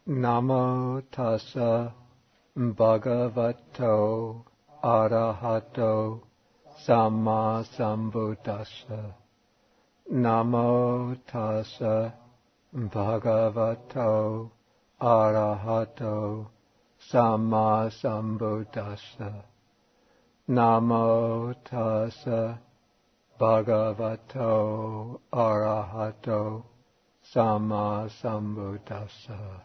Namo tassa bhagavato arahato samma sambuddhassa. Namo tassa bhagavato arahato samma sambuddhassa. Namo tassa bhagavato arahato samma sambuddhassa.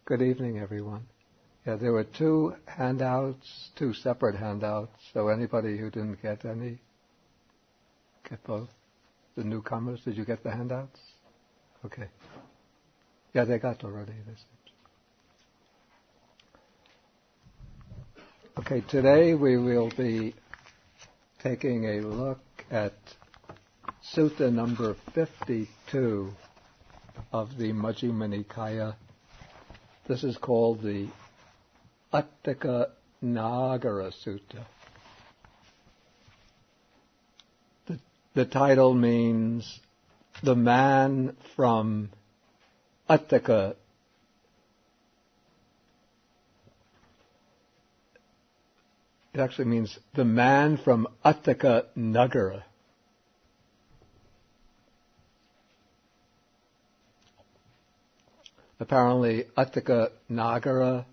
Good evening, everyone. Yeah, there were two separate handouts, so anybody who didn't get any, get both. The newcomers, did you get the handouts? Okay. Yeah, they got already. Okay, today we will be taking a look at Sutta number 52 of the Majjhima Nikaya. This is called the Āṭṭhakanāgara Sutta. The title means the man from Āṭṭhaka. It actually means the man from Āṭṭhakanāgara. Apparently, Āṭṭhakanāgara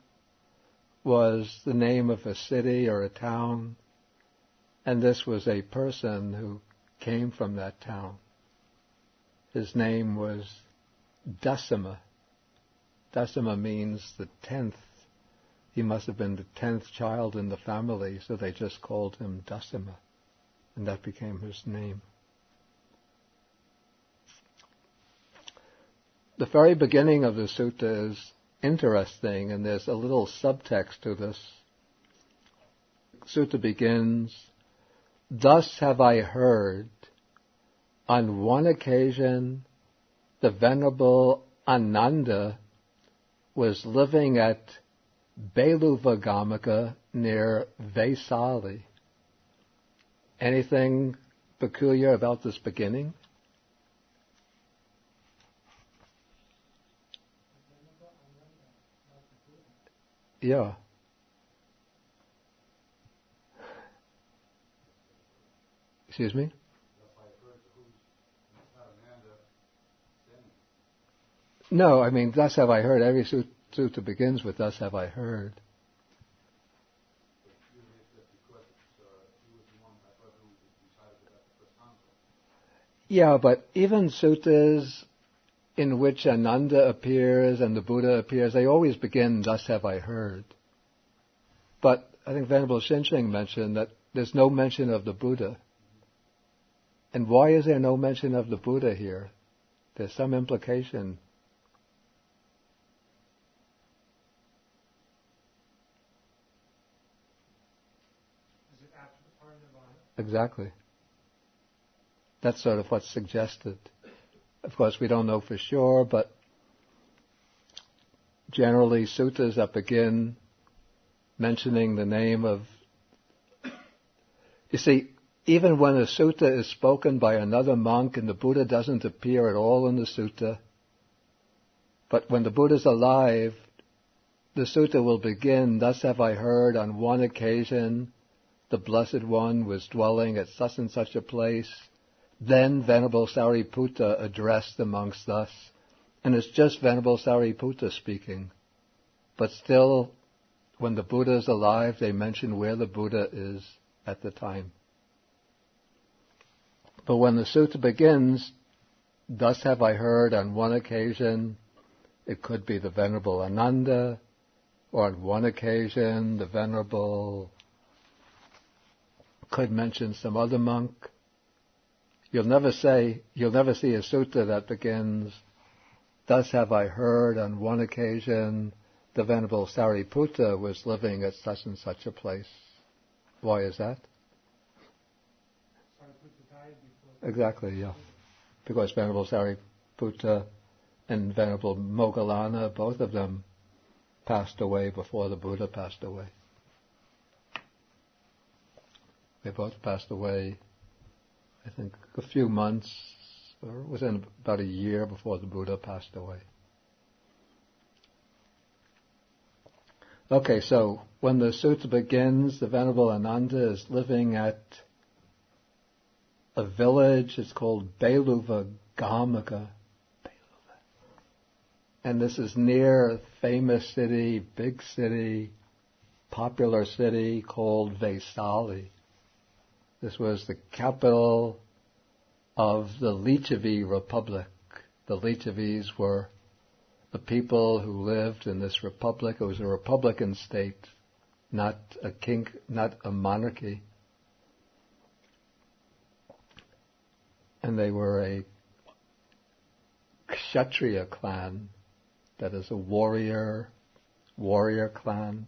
was the name of a city or a town, and this was a person who came from that town. His name was Dasima. Dasima means the 10th. He must have been the 10th child in the family, so they just called him Dasima, and that became his name. The very beginning of the sutta is interesting, and there's a little subtext to this. Sutta begins, "Thus have I heard, on one occasion the venerable Ānanda was living at Beluvagamaka near Vaisali." Anything peculiar about this beginning? Yeah. Excuse me? No, I mean, thus have I heard. Every sutta begins with thus have I heard. Yeah, but even suttas in which Ānanda appears and the Buddha appears, they always begin, thus have I heard. But I think Venerable Shinsheng mentioned that there's no mention of the Buddha. And why is there no mention of the Buddha here? There's some implication. Is it after the parinirvana? Exactly. That's sort of what's suggested. Of course, we don't know for sure, but generally suttas that begin mentioning the name of... You see, even when a sutta is spoken by another monk and the Buddha doesn't appear at all in the sutta, but when the Buddha is alive, the sutta will begin, "Thus have I heard, on one occasion the Blessed One was dwelling at such and such a place. Then Venerable Sariputta addressed the monks thus," and it's just Venerable Sariputta speaking. But still, when the Buddha is alive, they mention where the Buddha is at the time. But when the sutta begins, "Thus have I heard on one occasion," it could be the Venerable Ānanda, or on one occasion the Venerable could mention some other monk. You'll never see a sutta that begins, "Thus have I heard on one occasion the Venerable Sariputta was living at such and such a place." Why is that? Sariputta died before. Exactly, yeah. Because Venerable Sariputta and Venerable Moggallana, both of them passed away before the Buddha passed away. They both passed away, I think, a few months or within about a year before the Buddha passed away. Okay, so when the sutta begins, the Venerable Ānanda is living at a village. It's called Āṭṭhakanāgara. And this is near a famous city, big city, popular city called Vesali. This was the capital of the Lichavi Republic. The Lichavis were the people who lived in this republic. It was a republican state, not a king, not a monarchy. And they were a Kshatriya clan, that is a warrior clan.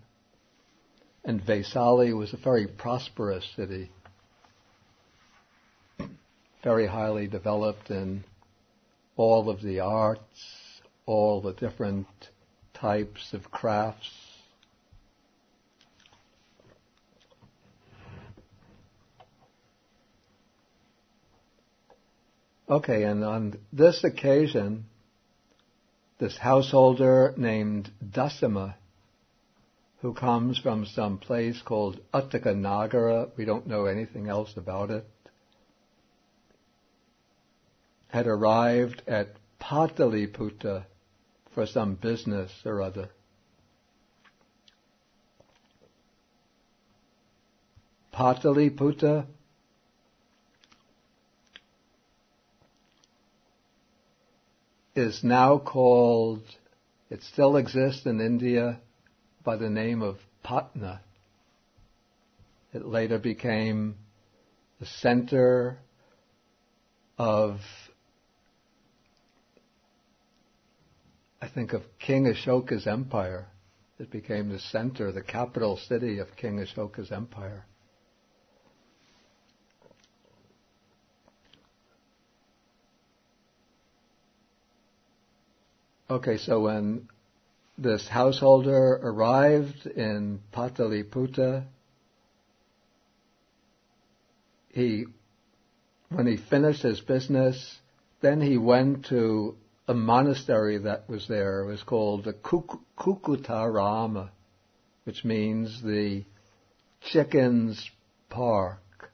And Vesali was a very prosperous city, very highly developed in all of the arts, all the different types of crafts. Okay, and on this occasion, this householder named Dasama, who comes from some place called Aṭṭhakanāgara, we don't know anything else about it, had arrived at Pataliputta for some business or other. Pataliputta is now called, it still exists in India, by the name of Patna. It later became the center of, I think, of King Ashoka's empire. It became the center, the capital city of King Ashoka's empire. Okay, so when this householder arrived in Pataliputta, when he finished his business, then he went to a monastery that was there. It was called the Kukutarama, which means the chicken's park.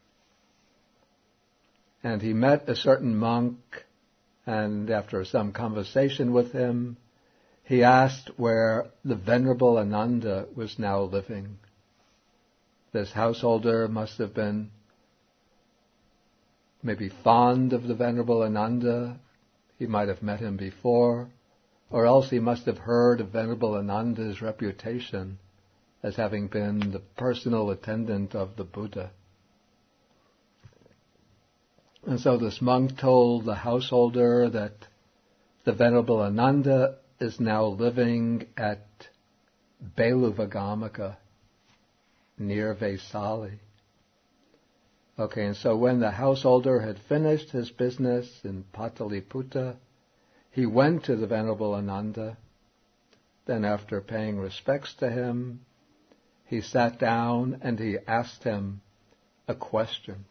And he met a certain monk, and after some conversation with him, he asked where the Venerable Ānanda was now living. This householder must have been maybe fond of the Venerable Ānanda. He might have met him before, or else he must have heard of Venerable Ānanda's reputation as having been the personal attendant of the Buddha. And so this monk told the householder that the Venerable Ānanda is now living at Beluvagamaka, near Vesali. Okay, and so when the householder had finished his business in Pataliputta, he went to the Venerable Ānanda. Then after paying respects to him, he sat down and he asked him a question.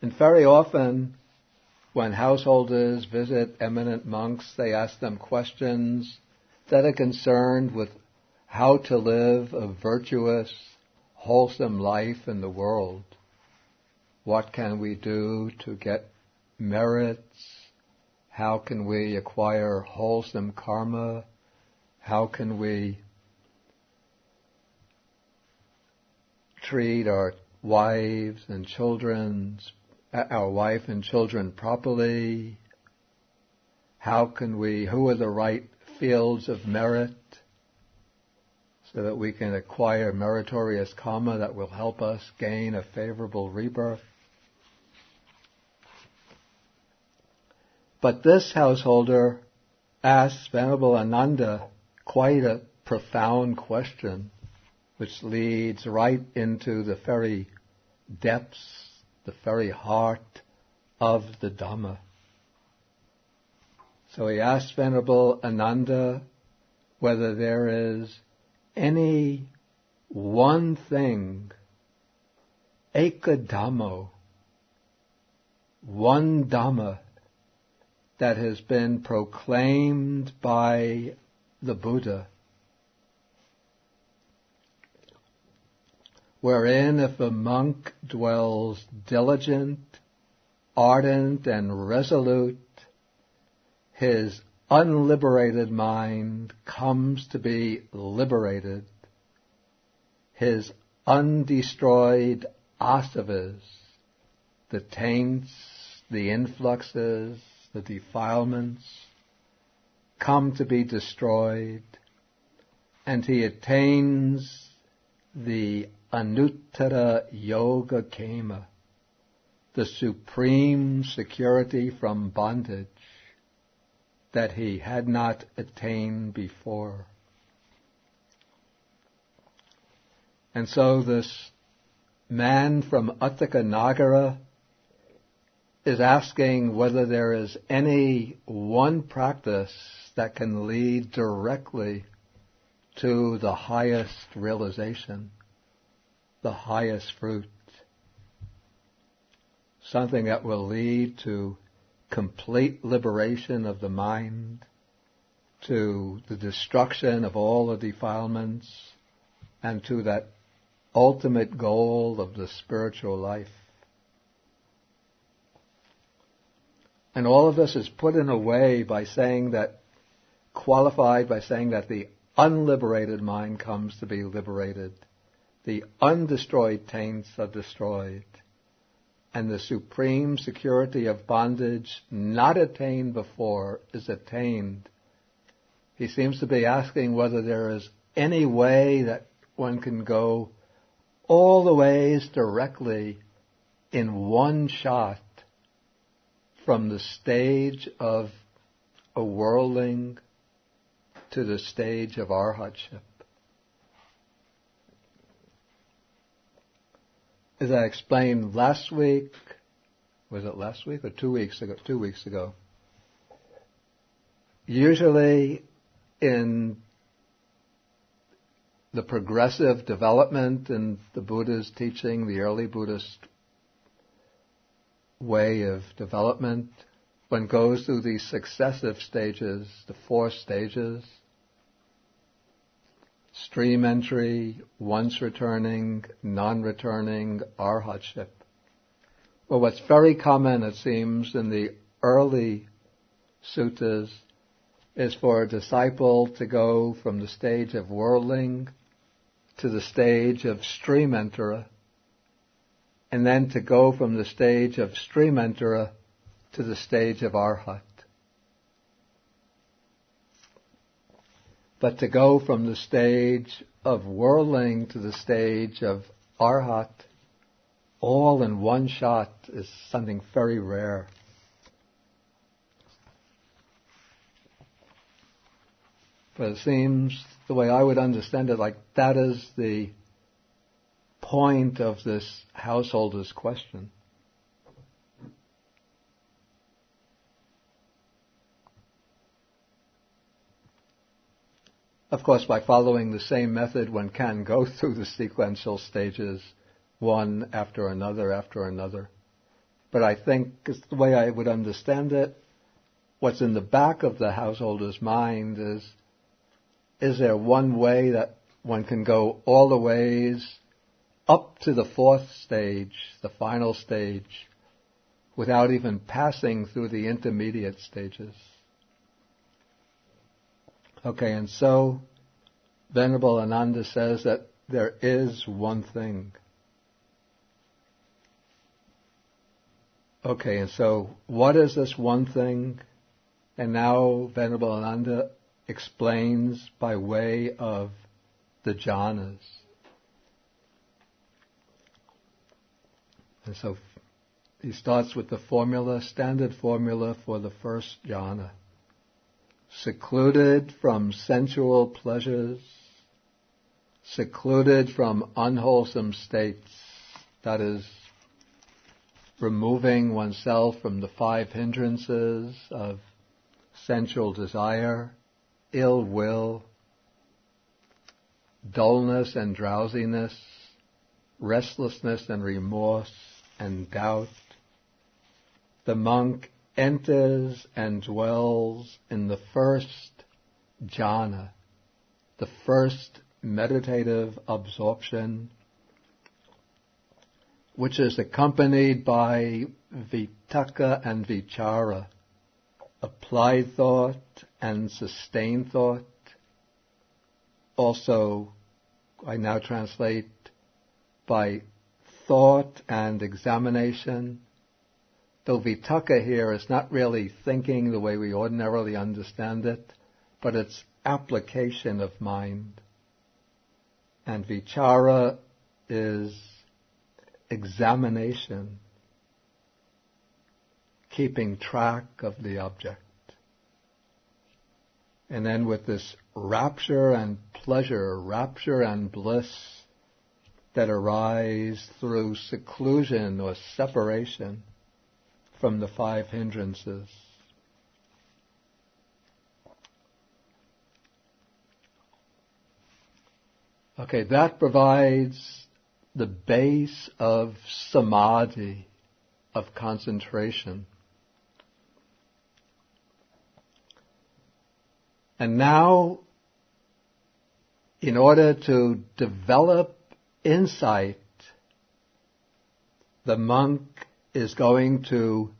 And very often, when householders visit eminent monks, they ask them questions that are concerned with how to live a virtuous, wholesome life in the world. What can we do to get merits? How can we acquire wholesome karma? How can we treat our wife and children properly? Who are the right fields of merit so that we can acquire meritorious karma that will help us gain a favorable rebirth? But this householder asks Venerable Ānanda quite a profound question, which leads right into the very depths, the very heart of the Dhamma. So he asked Venerable Ānanda whether there is any one thing, ekadhammo, one Dhamma that has been proclaimed by the Buddha, wherein if a monk dwells diligent, ardent, and resolute, his unliberated mind comes to be liberated. His undestroyed asavas, the taints, the influxes, the defilements, come to be destroyed, and he attains the Anuttara Yoga Kema, the supreme security from bondage that he had not attained before. And so this man from Aṭṭhakanāgara is asking whether there is any one practice that can lead directly to the highest realization, the highest fruit, something that will lead to complete liberation of the mind, to the destruction of all the defilements, and to that ultimate goal of the spiritual life. And all of this is put in a way by saying that, qualified by saying that the unliberated mind comes to be liberated, the undestroyed taints are destroyed, and the supreme security of bondage not attained before is attained. He seems to be asking whether there is any way that one can go all the ways directly in one shot from the stage of a worldling to the stage of arhatship. As I explained last week, was it last week or 2 weeks ago? 2 weeks ago. Usually in the progressive development in the Buddha's teaching, the early Buddhist way of development, one goes through these successive stages, the 4 stages: stream entry, once returning, non-returning, arhatship. Well, what's very common, it seems, in the early suttas is for a disciple to go from the stage of worldling to the stage of stream enterer, and then to go from the stage of stream enterer to the stage of arhat. But to go from the stage of worldling to the stage of arhat, all in one shot, is something very rare. But it seems, the way I would understand it, like that is the point of this householder's question. Of course, by following the same method, one can go through the sequential stages, one after another after another. But I think, it's the way I would understand it, what's in the back of the householder's mind is there one way that one can go all the ways up to the 4th stage, the final stage, without even passing through the intermediate stages? Okay, and so Venerable Ānanda says that there is one thing. Okay, and so what is this one thing? And now Venerable Ānanda explains by way of the jhanas. And so he starts with the formula, standard formula for the first jhana. Secluded from sensual pleasures, secluded from unwholesome states, that is, removing oneself from the 5 hindrances of sensual desire, ill will, dullness and drowsiness, restlessness and remorse and doubt, the monk enters and dwells in the first jhana, the first meditative absorption, which is accompanied by vitakka and vichara, applied thought and sustained thought. Also, I now translate by thought and examination. Though vitakka here is not really thinking the way we ordinarily understand it, but it's application of mind. And vichara is examination, keeping track of the object. And then with this rapture and pleasure, rapture and bliss that arise through seclusion or separation from the five hindrances. Okay, that provides the base of samadhi, of concentration. And now, in order to develop insight, the monk is going to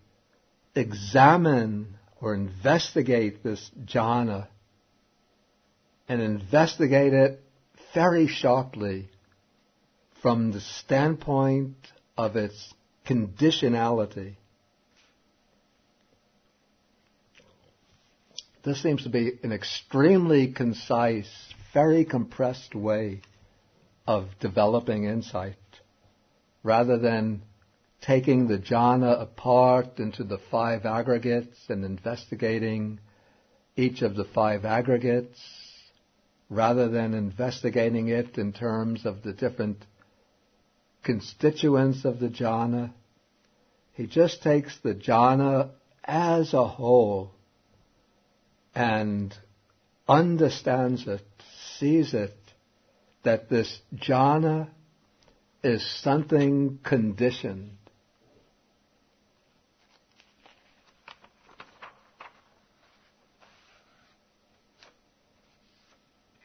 examine or investigate this jhana and investigate it very sharply from the standpoint of its conditionality. This seems to be an extremely concise, very compressed way of developing insight, rather than taking the jhana apart into the five aggregates and investigating each of the five aggregates, rather than investigating it in terms of the different constituents of the jhana. He just takes the jhana as a whole and understands it, sees it, that this jhana is something conditioned.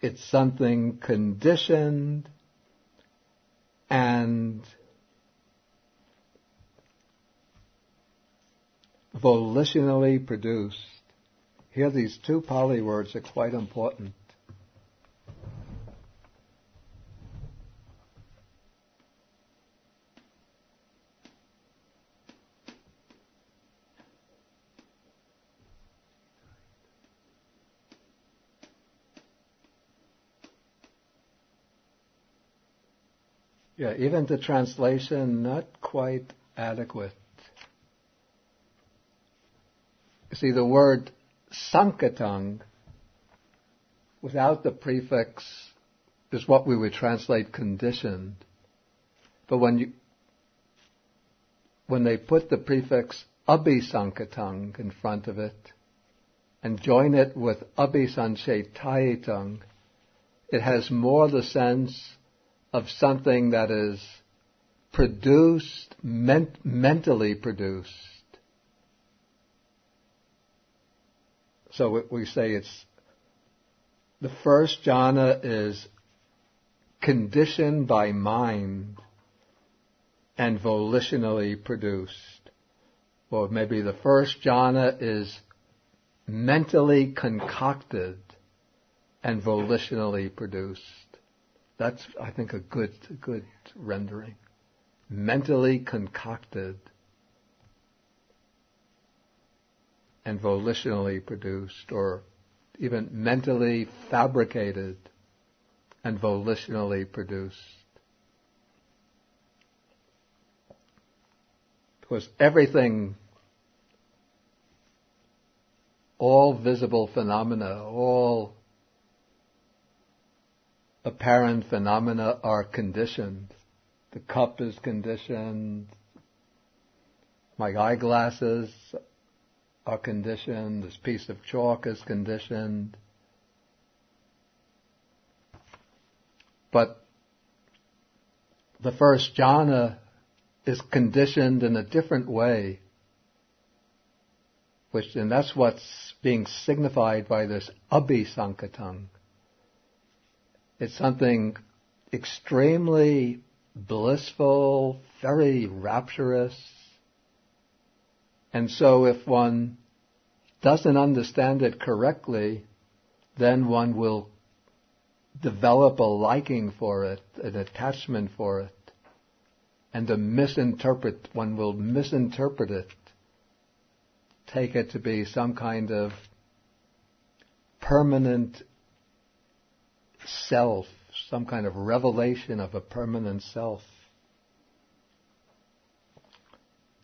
It's something conditioned and volitionally produced. Here these two Pali words are quite important. Yeah, even the translation, not quite adequate. You see, the word sankatang, without the prefix, is what we would translate conditioned. But when they put the prefix abhisankatang in front of it, and join it with abhisanchetayitang, it has more the sense of something that is produced, mentally produced. So we say it's, the first jhana is conditioned by mind and volitionally produced. Or maybe the first jhana is mentally concocted and volitionally produced. That's, I think, a good rendering. Mentally concocted and volitionally produced, or even mentally fabricated and volitionally produced. Because everything, all visible phenomena, all apparent phenomena are conditioned. The cup is conditioned. My eyeglasses are conditioned. This piece of chalk is conditioned. But the first jhana is conditioned in a different way and that's what's being signified by this abhisankatang. It's something extremely blissful, very rapturous. And so if one doesn't understand it correctly, then one will develop a liking for it, an attachment for it, and one will misinterpret it, take it to be some kind of permanent self, some kind of revelation of a permanent self.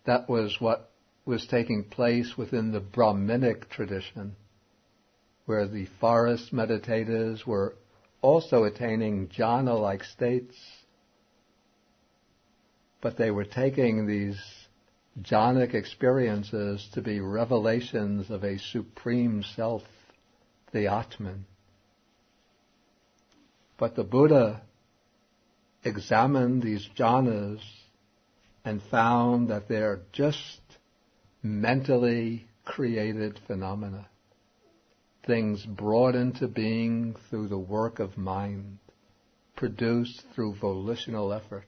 That was what was taking place within the Brahminic tradition, where the forest meditators were also attaining jhana-like states, but they were taking these jhanic experiences to be revelations of a supreme self, the Atman. But the Buddha examined these jhanas and found that they're just mentally created phenomena, things brought into being through the work of mind, produced through volitional effort.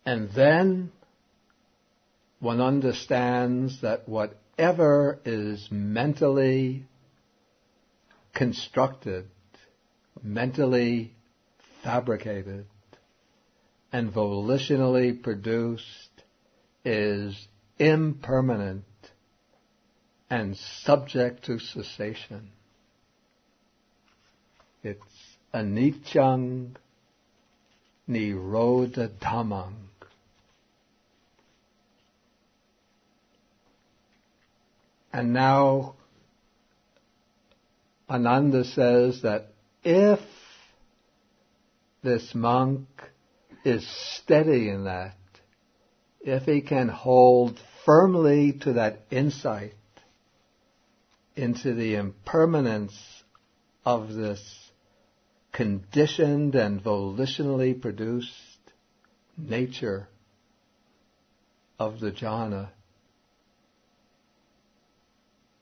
And then one understands that whatever is mentally constructed, mentally fabricated, and volitionally produced is impermanent and subject to cessation. It's anicchang nirodha dhammang. And now Ānanda says that if this monk is steady in that, if he can hold firmly to that insight into the impermanence of this conditioned and volitionally produced nature of the jhana,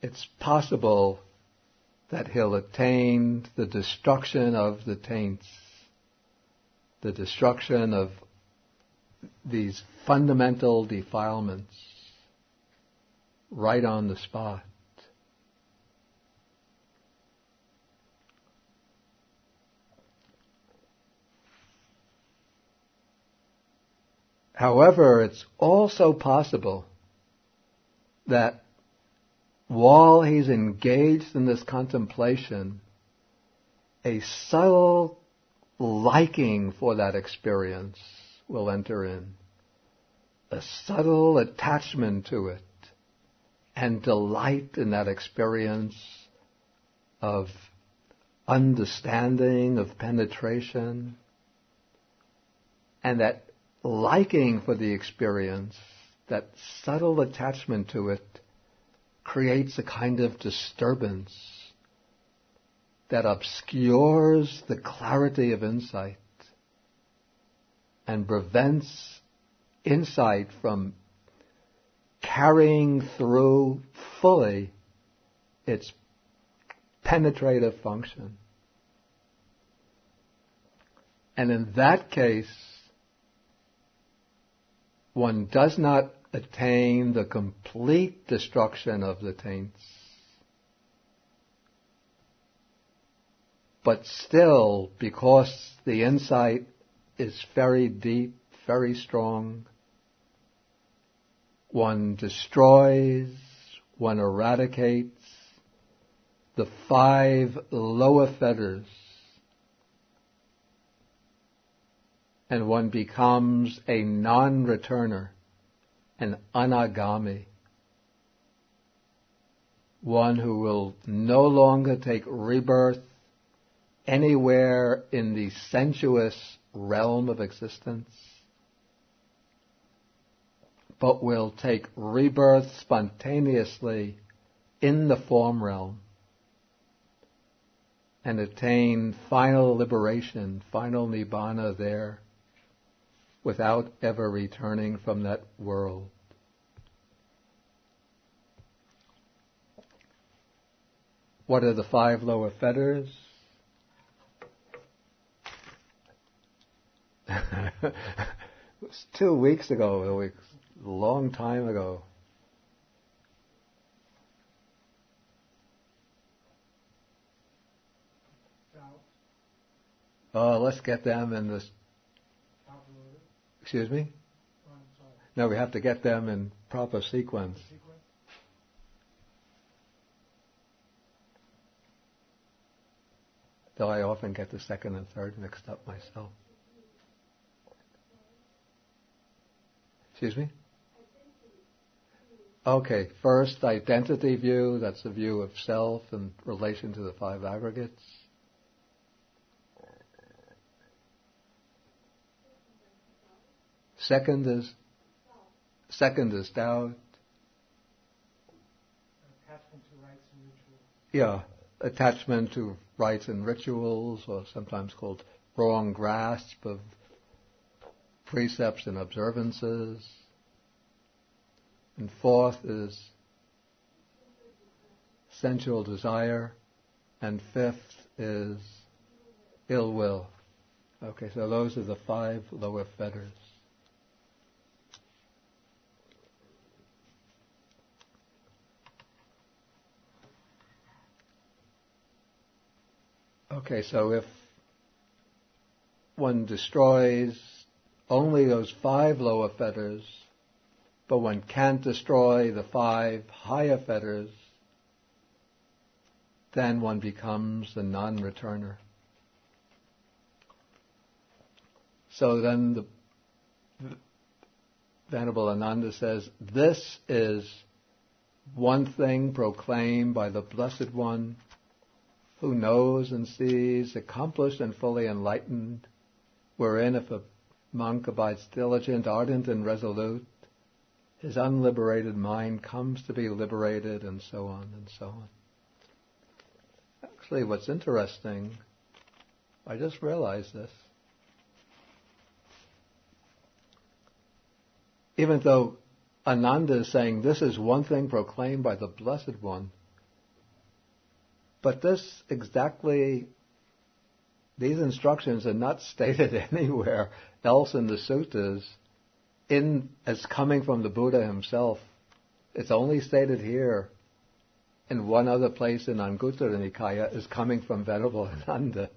it's possible that he'll attain the destruction of the taints, the destruction of these fundamental defilements right on the spot. However, it's also possible that while he's engaged in this contemplation, a subtle liking for that experience will enter in, a subtle attachment to it, and delight in that experience of understanding, of penetration, and that liking for the experience, that subtle attachment to it, creates a kind of disturbance that obscures the clarity of insight and prevents insight from carrying through fully its penetrative function. And in that case, one does not attain the complete destruction of the taints, but still, because the insight is very deep, very strong, one destroys, one eradicates the 5 lower fetters, and one becomes a non-returner, an anagami, one who will no longer take rebirth anywhere in the sensuous realm of existence, but will take rebirth spontaneously in the form realm and attain final liberation, final nibbana there, without ever returning from that world. What are the 5 lower fetters? It was 2 weeks ago, a long time ago. Oh, let's get them in this. Excuse me? No, we have to get them in proper sequence. Though I often get the second and third mixed up myself. Excuse me? Okay, first identity view, that's the view of self in relation to the 5 aggregates. Second is doubt. Attachment to rites and rituals. Yeah, attachment to rites and rituals, or sometimes called wrong grasp of precepts and observances. And fourth is sensual desire. And fifth is ill will. Okay, so those are the 5 lower fetters. Okay, so if one destroys only those 5 lower fetters, but one can't destroy the 5 higher fetters, then one becomes the non-returner. So then the Venerable Ānanda says, this is one thing proclaimed by the Blessed One, who knows and sees, accomplished and fully enlightened, wherein if a monk abides diligent, ardent and resolute, his unliberated mind comes to be liberated, and so on and so on. Actually, what's interesting, I just realized this. Even though Ānanda is saying this is one thing proclaimed by the Blessed One, but these instructions are not stated anywhere else in the suttas as coming from the Buddha himself. It's only stated here. In one other place in Anguttara Nikaya is coming from Venerable Ānanda.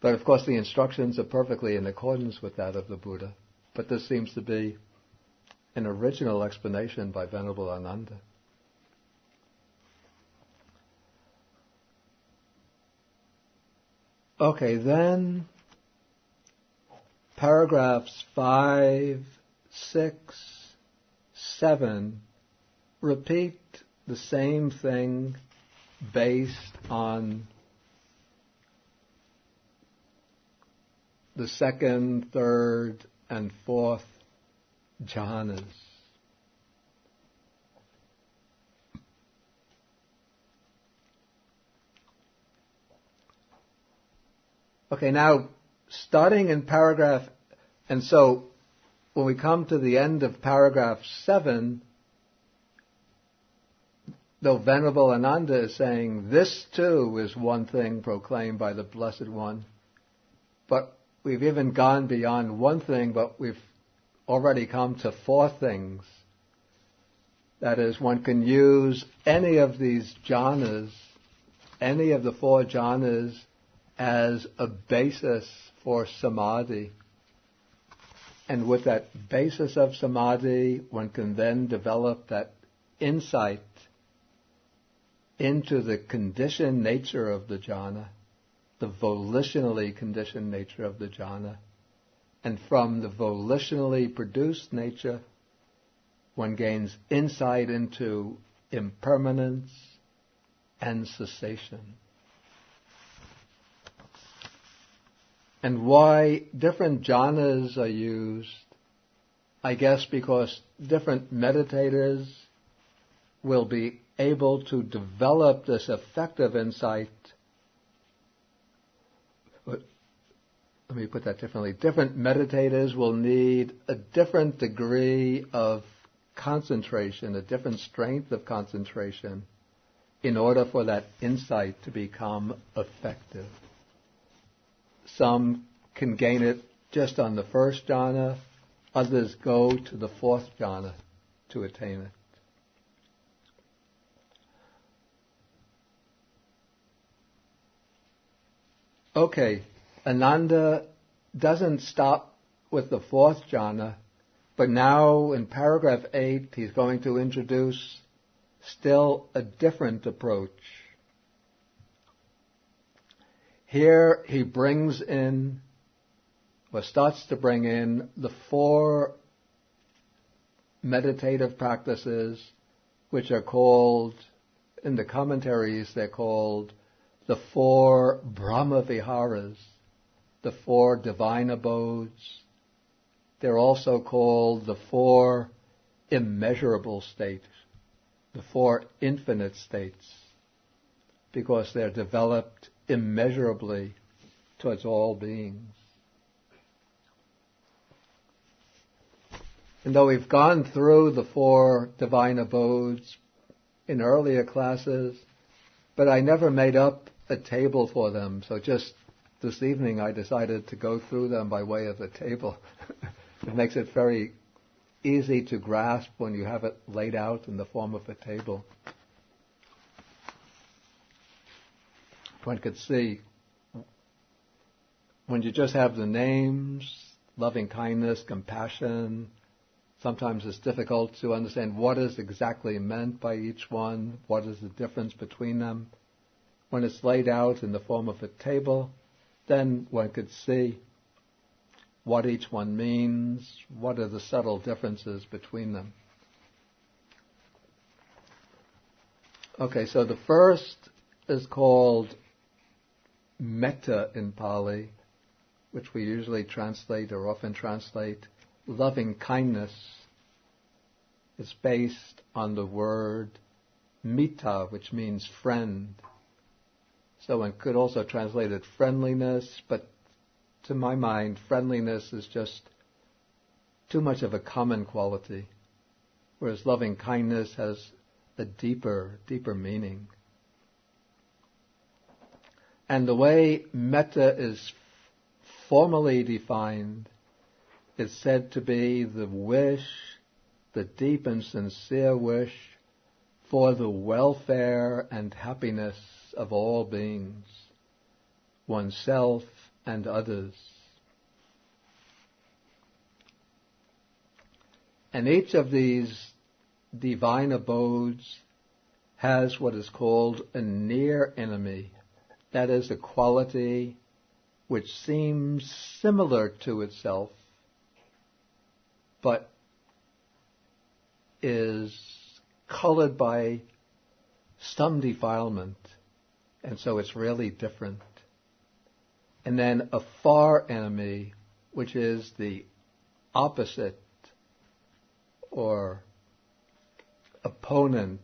But of course the instructions are perfectly in accordance with that of the Buddha. But this seems to be an original explanation by Venerable Ānanda. Okay, then paragraphs 5, 6, 7 repeat the same thing based on the 2nd, 3rd, and 4th jhanas. Okay, now starting in paragraph, and so when we come to the end of paragraph 7, though Venerable Ānanda is saying this too is one thing proclaimed by the Blessed One, but we've even gone beyond one thing, but we've already come to 4 things. That is, one can use any of these jhanas, any of the 4 jhanas, as a basis for samadhi. And with that basis of samadhi, one can then develop that insight into the conditioned nature of the jhana, the volitionally conditioned nature of the jhana. And from the volitionally produced nature, one gains insight into impermanence and cessation. And why different jhanas are used, I guess because different meditators will be able to develop this effective insight. But let me put that differently. Different meditators will need a different degree of concentration, a different strength of concentration in order for that insight to become effective. Some can gain it just on the first jhana, others go to the fourth jhana to attain it. Okay, Ānanda doesn't stop with the fourth jhana, but now in paragraph 8 he's going to introduce still a different approach. Here he brings in, or starts to bring in, the 4 meditative practices which are called, in the commentaries they're called the 4 Brahma Viharas, the 4 divine abodes. They're also called the 4 immeasurable states, the 4 infinite states, because they're developed immeasurably towards all beings. And though we've gone through the 4 divine abodes in earlier classes, but I never made up a table for them, so just this evening I decided to go through them by way of a table. It makes it very easy to grasp when you have it laid out in the form of a table. One could see, when you just have the names, loving kindness, compassion, sometimes it's difficult to understand what is exactly meant by each one, what is the difference between them. When it's laid out in the form of a table, then one could see what each one means, what are the subtle differences between them. Okay, so the first is called metta in Pali, which we usually translate or often translate loving kindness. It's based on the word mita, which means friend. So one could also translate it friendliness, but to my mind, friendliness is just too much of a common quality, whereas loving kindness has a deeper meaning. And the way metta is formally defined is said to be the wish, the deep and sincere wish for the welfare and happiness of all beings, oneself and others. And each of these divine abodes has what is called a near enemy. That is, a quality which seems similar to itself, but is colored by some defilement, and so it's really different. And then a far enemy, which is the opposite or opponent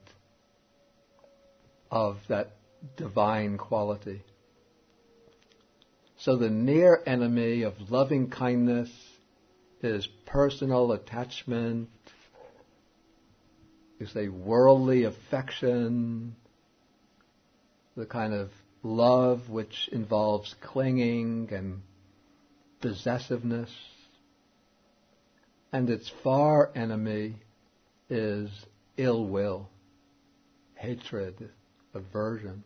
of that divine quality. So the near enemy of loving kindness is personal attachment, is a worldly affection, the kind of love which involves clinging and possessiveness. And its far enemy is ill will, hatred, aversion.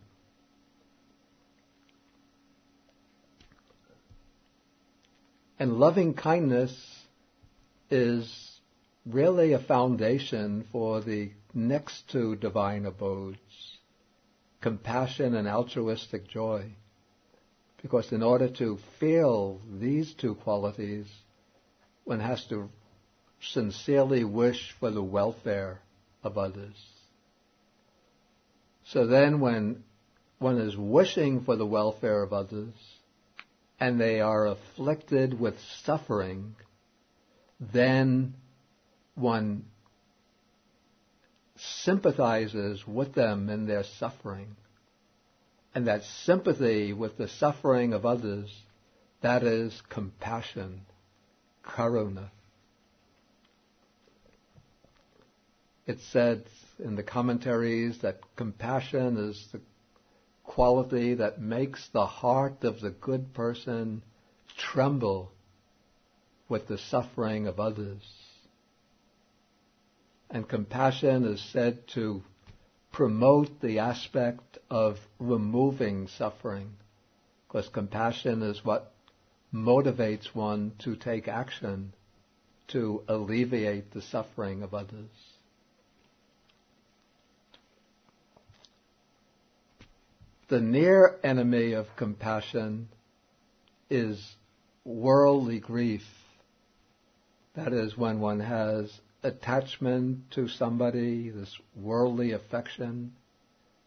And loving kindness is really a foundation for the next 2 divine abodes, compassion and altruistic joy. Because in order to feel these 2 qualities, one has to sincerely wish for the welfare of others. So then when one is wishing for the welfare of others, and they are afflicted with suffering, then one sympathizes with them in their suffering. And that sympathy with the suffering of others, that is compassion, karuna. It's said in the commentaries that compassion is the quality that makes the heart of the good person tremble with the suffering of others. And compassion is said to promote the aspect of removing suffering, because compassion is what motivates one to take action to alleviate the suffering of others. The near enemy of compassion is worldly grief. That is, when one has attachment to somebody, this worldly affection,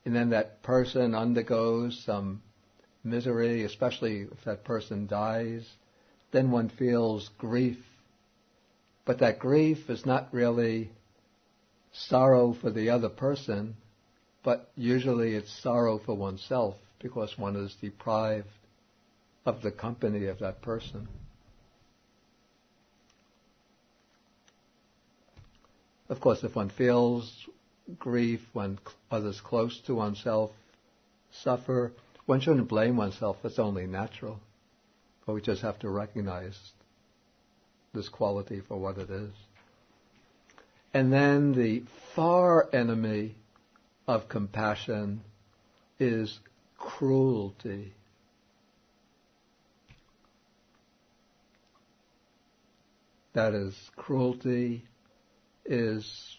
and then that person undergoes some misery, especially if that person dies, then one feels grief. But that grief is not really sorrow for the other person, but usually it's sorrow for oneself, because one is deprived of the company of that person. Of course, if one feels grief when others close to oneself suffer, one shouldn't blame oneself. It's only natural. But we just have to recognize this quality for what it is. And then the far enemy of compassion is cruelty. That is, cruelty is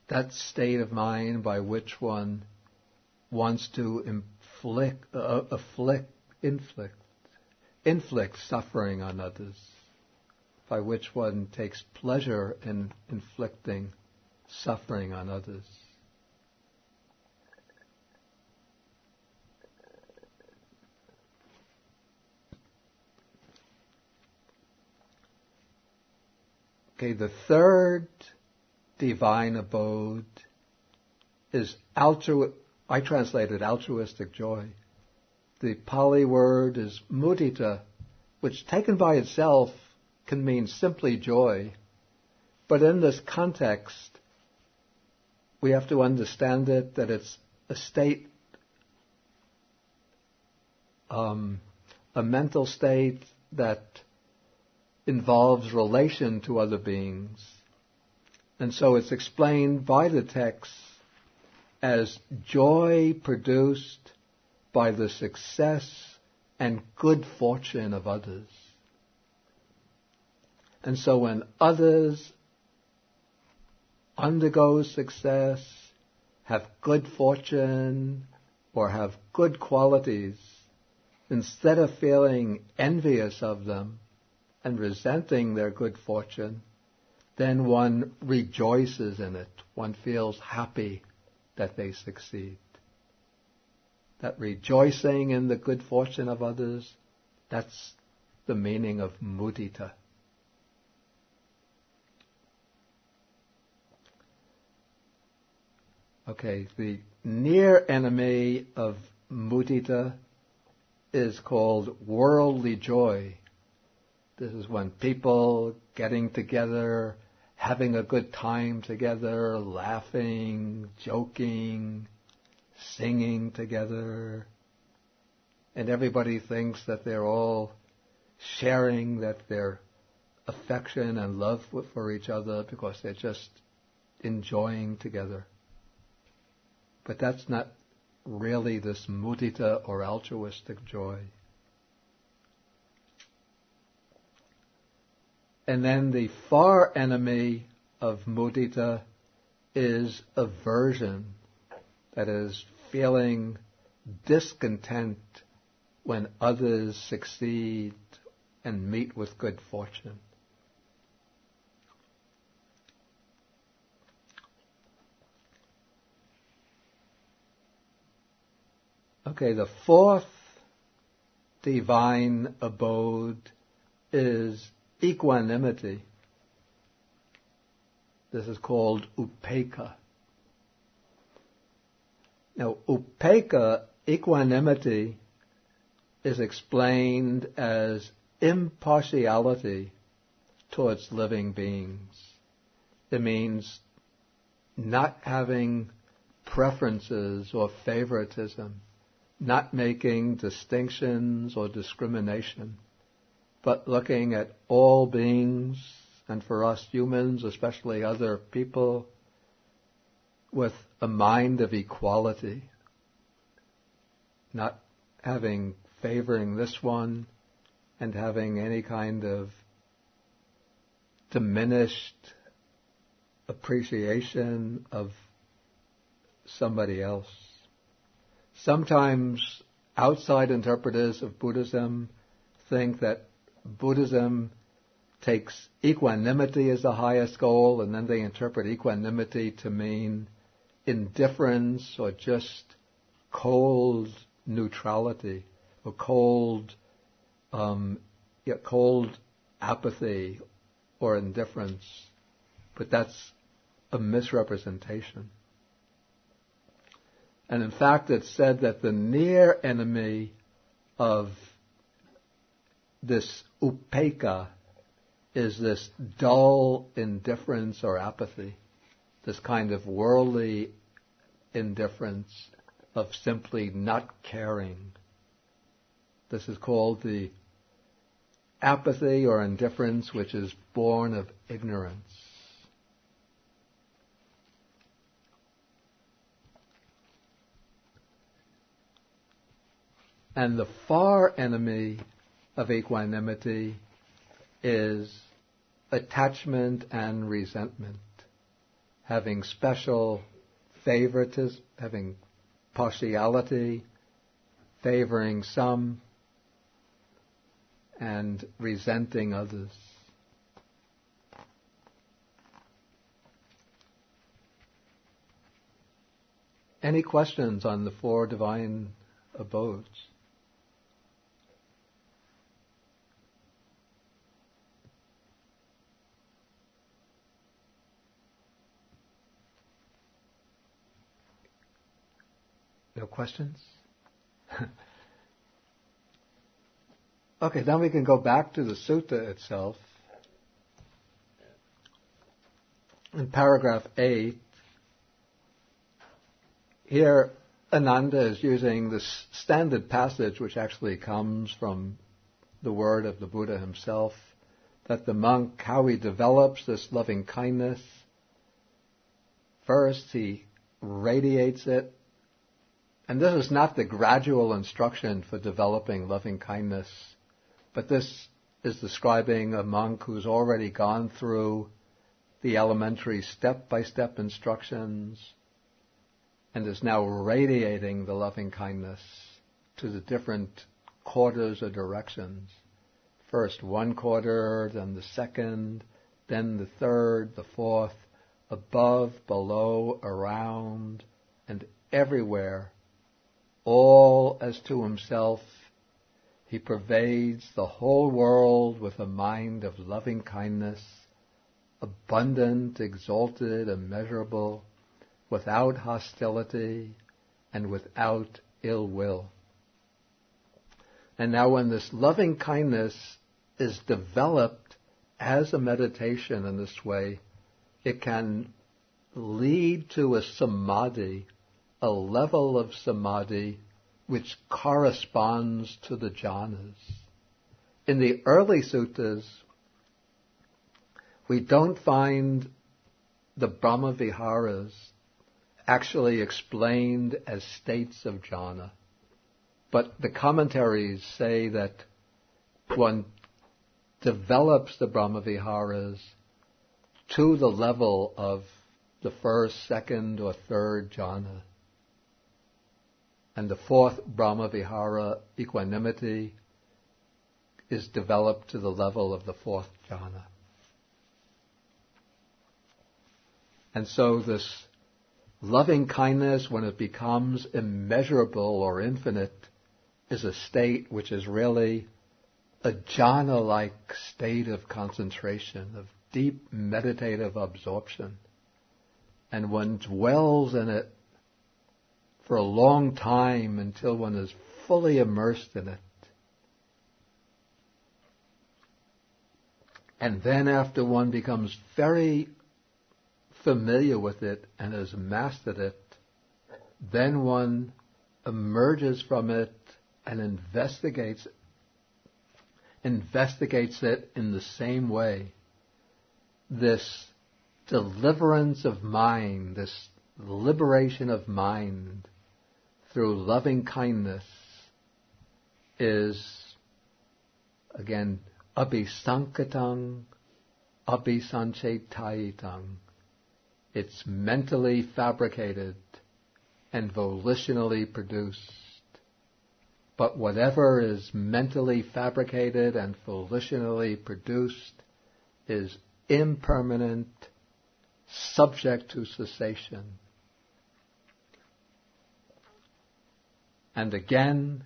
that state of mind by which one wants to inflict suffering on others, by which one takes pleasure in inflicting suffering on others. Okay, the third divine abode is I translated altruistic joy. The Pali word is mudita, which taken by itself can mean simply joy. But in this context, we have to understand that it's a state, a mental state that involves relation to other beings. And so it's explained by the text as joy produced by the success and good fortune of others. And so when others undergo success, have good fortune, or have good qualities, instead of feeling envious of them and resenting their good fortune, then one rejoices in it. One feels happy that they succeed. That rejoicing in the good fortune of others, that's the meaning of mudita. Okay, the near enemy of mudita is called worldly joy. This is when people getting together, having a good time together, laughing, joking, singing together, and everybody thinks that they're all sharing their affection and love for each other because they're just enjoying together. But that's not really this mudita or altruistic joy. And then the far enemy of mudita is aversion. That is, feeling discontent when others succeed and meet with good fortune. Okay, the fourth divine abode is equanimity. This is called upekkha. Now, upekkha, equanimity, is explained as impartiality towards living beings. It means not having preferences or favoritism, not making distinctions or discrimination, but looking at all beings, and for us humans, especially other people, with a mind of equality, not favoring this one and having any kind of diminished appreciation of somebody else. Sometimes outside interpreters of Buddhism think that Buddhism takes equanimity as the highest goal, and then they interpret equanimity to mean indifference or just cold neutrality or cold apathy or indifference. But that's a misrepresentation. And in fact, it's said that the near enemy of this upekkha is this dull indifference or apathy, this kind of worldly indifference of simply not caring. This is called the apathy or indifference which is born of ignorance. And the far enemy of equanimity is attachment and resentment, having special favoritism, having partiality, favoring some, and resenting others. Any questions on the four divine abodes? No questions? Okay, then we can go back to the sutta itself. In paragraph 8, here Ānanda is using this standard passage which actually comes from the word of the Buddha himself, that the monk, how he develops this loving kindness. First, he radiates it. And this is not the gradual instruction for developing loving kindness, but this is describing a monk who's already gone through the elementary step-by-step instructions and is now radiating the loving kindness to the different quarters or directions. First one quarter, then the second, then the third, the fourth, above, below, around, and everywhere. All as to himself, he pervades the whole world with a mind of loving kindness, abundant, exalted, immeasurable, without hostility and without ill will. And now when this loving kindness is developed as a meditation in this way, it can lead to a samadhi, a level of samadhi which corresponds to the jhanas. In the early suttas, we don't find the Brahma-viharas actually explained as states of jhana, but the commentaries say that one develops the Brahma-viharas to the level of the first, second, or third jhana. And the fourth Brahma-vihara, equanimity, is developed to the level of the fourth jhana. And so this loving kindness, when it becomes immeasurable or infinite, is a state which is really a jhana-like state of concentration, of deep meditative absorption. And one dwells in it for a long time until one is fully immersed in it. And then after one becomes very familiar with it and has mastered it, then one emerges from it and investigates it in the same way. This deliverance of mind, this liberation of mind through loving kindness is, again, abhisankatang, abhisanchetayitang. It's mentally fabricated and volitionally produced. But whatever is mentally fabricated and volitionally produced is impermanent, subject to cessation. And again,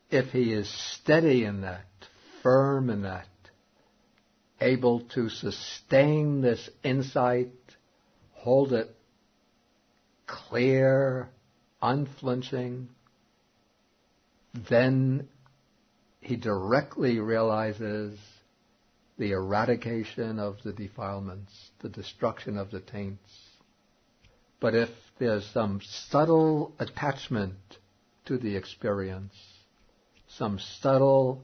if he is steady in that, firm in that, able to sustain this insight, hold it clear, unflinching, then he directly realizes the eradication of the defilements, the destruction of the taints. But if there's some subtle attachment to the experience, some subtle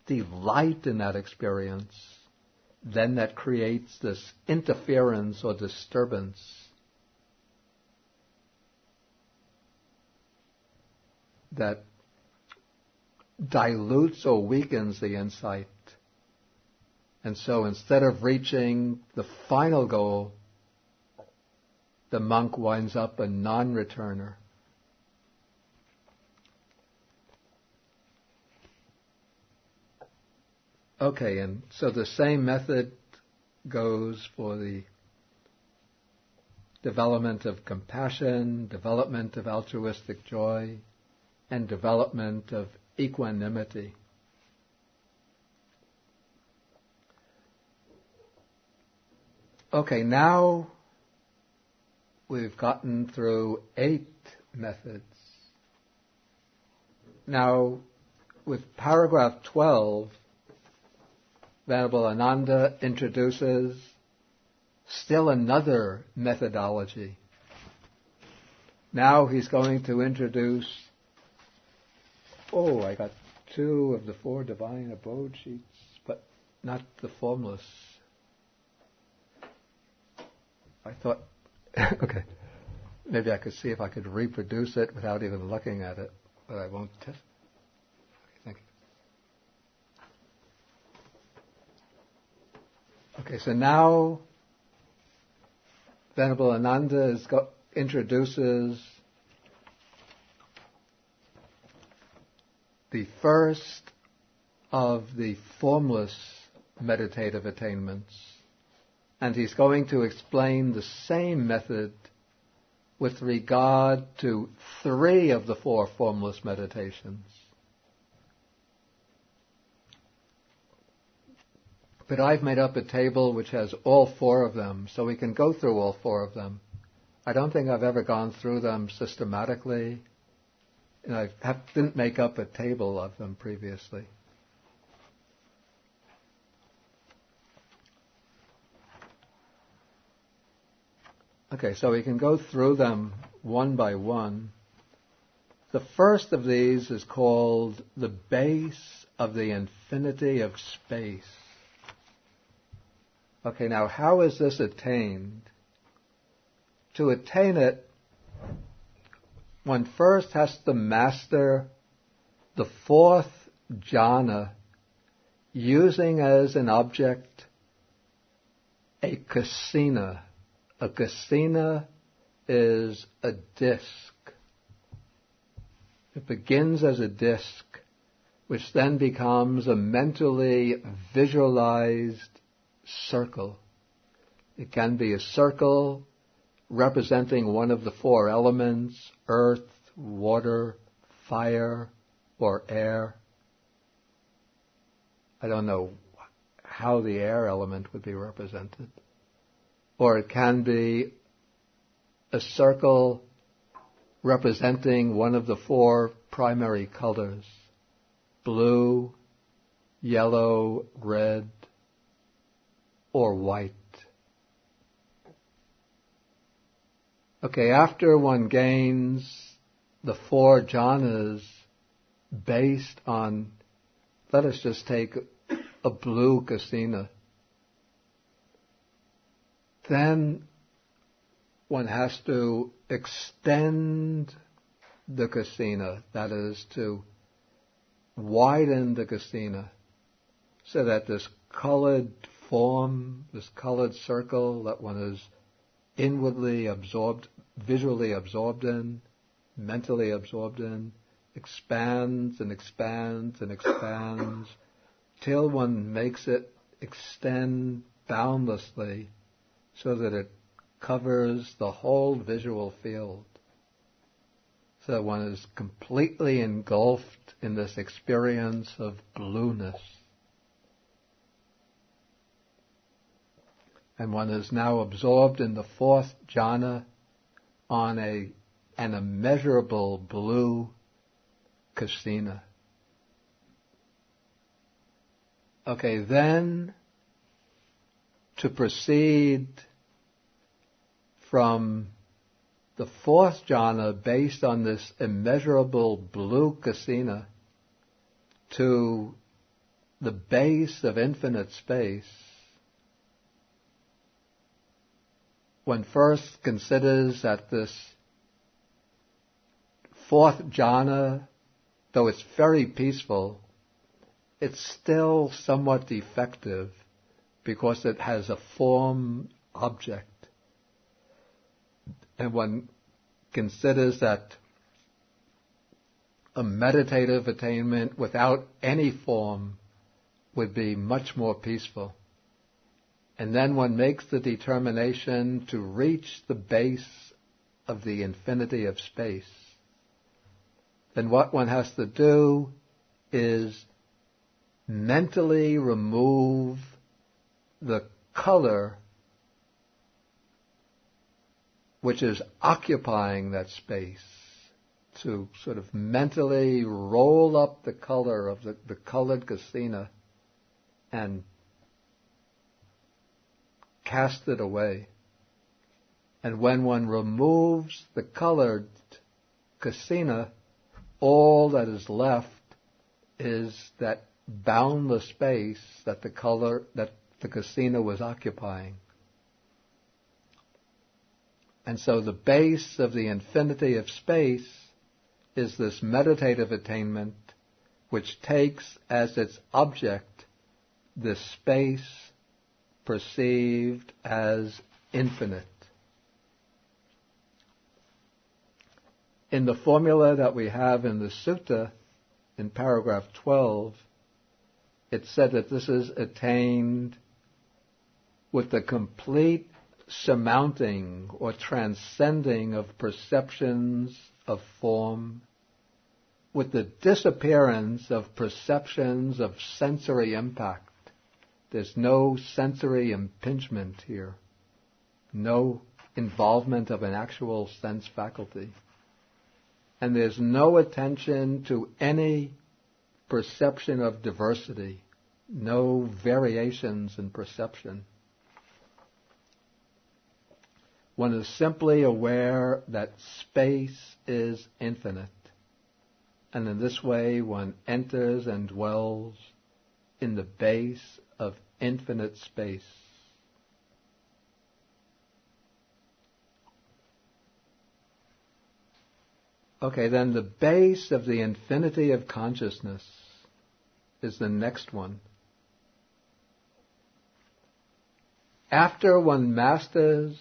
delight in that experience, then that creates this interference or disturbance that dilutes or weakens the insight. And so instead of reaching the final goal, the monk winds up a non-returner. Okay, and so the same method goes for the development of compassion, development of altruistic joy, and development of equanimity. Okay, now we've gotten through 8 methods. Now, with paragraph 12, Venerable Ānanda introduces still another methodology. Now he's going to introduce, I got 2 of the 4 divine abode sheets, but not the formless. I thought, okay, maybe I could see if I could reproduce it without even looking at it, but I won't test. Okay, thank you. Okay, so now Venerable Ānanda introduces the first of the formless meditative attainments. And he's going to explain the same method with regard to 3 of the 4 formless meditations. But I've made up a table which has all 4 of them, so we can go through all 4 of them. I don't think I've ever gone through them systematically, and I didn't make up a table of them previously. Okay, so we can go through them one by one. The first of these is called the base of the infinity of space. Okay, now how is this attained? To attain it, one first has to master the 4th jhana, using as an object a kasina. A kasina is a disc. It begins as a disc, which then becomes a mentally visualized circle. It can be a circle representing one of the 4 elements, earth, water, fire, or air. I don't know how the air element would be represented. Or it can be a circle representing one of the 4 primary colors, blue, yellow, red. or white. Okay, after one gains the 4 jhanas based on, let us just take a blue kasina, then one has to extend the kasina, that is to widen the kasina, so that this colored form, this colored circle that one is inwardly absorbed, visually absorbed in, mentally absorbed in, expands and expands and expands, till one makes it extend boundlessly, so that it covers the whole visual field. So one is completely engulfed in this experience of blueness. And one is now absorbed in the 4th jhana on an immeasurable blue kasina. Okay, then to proceed from the 4th jhana based on this immeasurable blue kasina to the base of infinite space, one first considers that this 4th jhana, though it's very peaceful, it's still somewhat defective because it has a form object. And one considers that a meditative attainment without any form would be much more peaceful. And then one makes the determination to reach the base of the infinity of space. Then what one has to do is mentally remove the color which is occupying that space, to sort of mentally roll up the color of the colored kasina and cast it away. And when one removes the colored kasina, all that is left is that boundless space that the kasina was occupying. And so the base of the infinity of space is this meditative attainment which takes as its object this space perceived as infinite. In the formula that we have in the sutta, in paragraph 12, it said that this is attained with the complete surmounting or transcending of perceptions of form, with the disappearance of perceptions of sensory impact. There's no sensory impingement here, no involvement of an actual sense faculty. And there's no attention to any perception of diversity, no variations in perception. One is simply aware that space is infinite. And in this way one enters and dwells in the base of infinite space. Okay, then the base of the infinity of consciousness is the next one. After one masters